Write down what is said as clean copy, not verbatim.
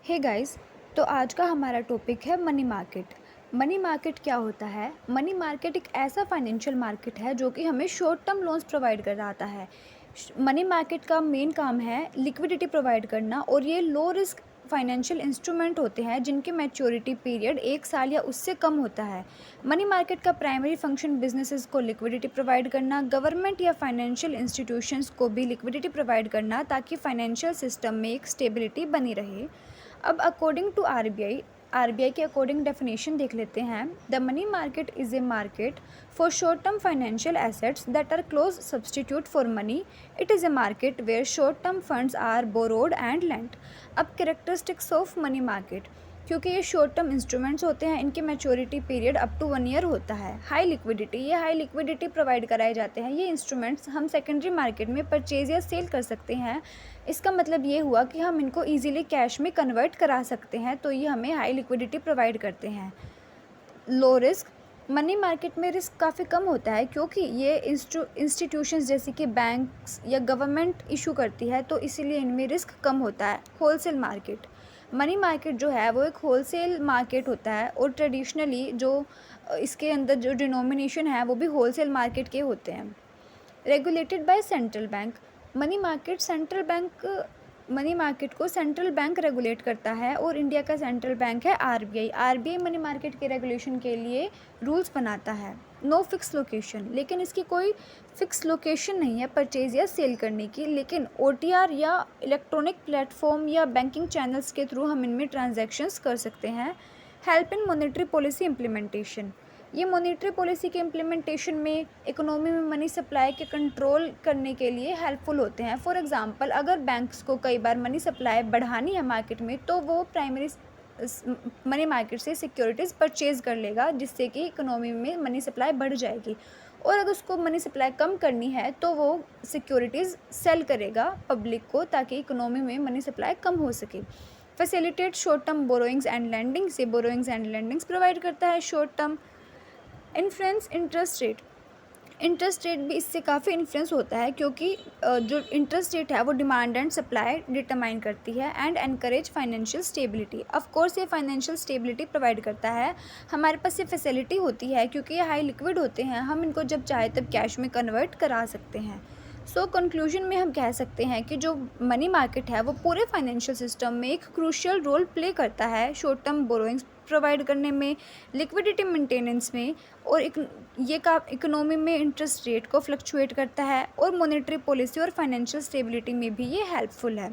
Hey guys. तो आज का हमारा टॉपिक है मनी मार्केट। मनी मार्केट क्या होता है? मनी मार्केट एक ऐसा फाइनेंशियल मार्केट है जो कि हमें शॉर्ट टर्म लोन्स प्रोवाइड कराता है। मनी मार्केट का मेन काम है लिक्विडिटी प्रोवाइड करना, और ये लो रिस्क फाइनेंशियल इंस्ट्रूमेंट होते हैं जिनकी मैच्योरिटी पीरियड 1 साल या उससे कम होता है। मनी मार्केट का प्राइमरी फंक्शन बिजनेसेस को लिक्विडिटी प्रोवाइड करना, गवर्नमेंट या फाइनेंशियल इंस्टीट्यूशंस को भी लिक्विडिटी प्रोवाइड करना, ताकि फाइनेंशियल सिस्टम में एक स्टेबिलिटी बनी रहे। अब अकॉर्डिंग टू आरबीआई के अकॉर्डिंग डेफिनेशन देख लेते हैं। The money market is a market for short term financial assets that are close substitute for money. It is a market where short term funds are borrowed and lent. अब characteristics of money market, क्योंकि ये short term instruments होते हैं, इनकी maturity period up to 1 year होता है। High liquidity, ये high liquidity provide कराए जाते हैं। ये इंस्ट्रूमेंट्स हम सेकेंडरी मार्केट में परचेज या सेल कर सकते हैं। इसका मतलब ये हुआ कि हम इनको ईजिली कैश में कन्वर्ट करा सकते हैं, तो ये हमें हाई लिक्विडिटी प्रोवाइड करते हैं। लो रिस्क, मनी मार्केट में रिस्क काफ़ी कम होता है, क्योंकि ये इंस्टीट्यूशंस जैसे कि बैंक्स या गवर्नमेंट इशू करती है, तो इसीलिए इनमें रिस्क कम होता है। होलसेल मार्केट, मनी मार्केट जो है वो एक होलसेल मार्केट होता है, और ट्रेडिशनली जो इसके अंदर जो डिनोमिनेशन है वो भी होलसेल मार्केट के होते हैं। Regulated by central bank, money market को सेंट्रल बैंक रेगुलेट करता है, और इंडिया का सेंट्रल बैंक है आरबीआई। आरबीआई मनी मार्केट के रेगुलेशन के लिए रूल्स बनाता है। नो फिक्स लोकेशन, लेकिन इसकी कोई फिक्स लोकेशन नहीं है परचेज या सेल करने की, लेकिन ओटीआर या इलेक्ट्रॉनिक प्लेटफॉर्म या बैंकिंग चैनल्स के थ्रू हम इनमें ट्रांजैक्शंस कर सकते हैं। Help in monetary policy implementation, ये मॉनेटरी पॉलिसी के इम्प्लीमेंटेशन में इकोनॉमी में मनी सप्लाई के कंट्रोल करने के लिए हेल्पफुल होते हैं। फॉर एग्जांपल, अगर बैंक्स को कई बार मनी सप्लाई बढ़ानी है मार्केट में, तो वो प्राइमरी मनी मार्केट से सिक्योरिटीज़ परचेज कर लेगा, जिससे कि इकोनॉमी में मनी सप्लाई बढ़ जाएगी। और अगर उसको मनी सप्लाई कम करनी है तो वो सिक्योरिटीज़ सेल करेगा पब्लिक को, ताकि इकोनॉमी में मनी सप्लाई कम हो सके। Facilitate short term borrowings and lending, से बोरोइंग्स एंड लैंडिंग्स प्रोवाइड करता है short term. Influence interest rate भी इससे काफ़ी इन्फ्लुएंस होता है, क्योंकि जो इंटरेस्ट रेट है वो डिमांड एंड सप्लाई डिटरमाइन करती है। And encourage financial stability, of course ये फाइनेंशियल स्टेबिलिटी प्रोवाइड करता है। हमारे पास ये फैसिलिटी होती है क्योंकि ये हाई लिक्विड होते हैं, हम इनको जब चाहे तब कैश में कन्वर्ट करा सकते हैं। सो कंक्लूजन में हम कह सकते हैं कि जो मनी मार्केट है वो पूरे फाइनेंशियल सिस्टम में एक क्रूशियल रोल प्ले करता है, शॉर्ट टर्म बोरोइंग्स प्रोवाइड करने में, लिक्विडिटी मेंटेनेंस में, और ये का इकोनॉमी में इंटरेस्ट रेट को फ्लक्चुएट करता है, और मॉनेटरी पॉलिसी और फाइनेंशियल स्टेबिलिटी में भी ये हेल्पफुल है।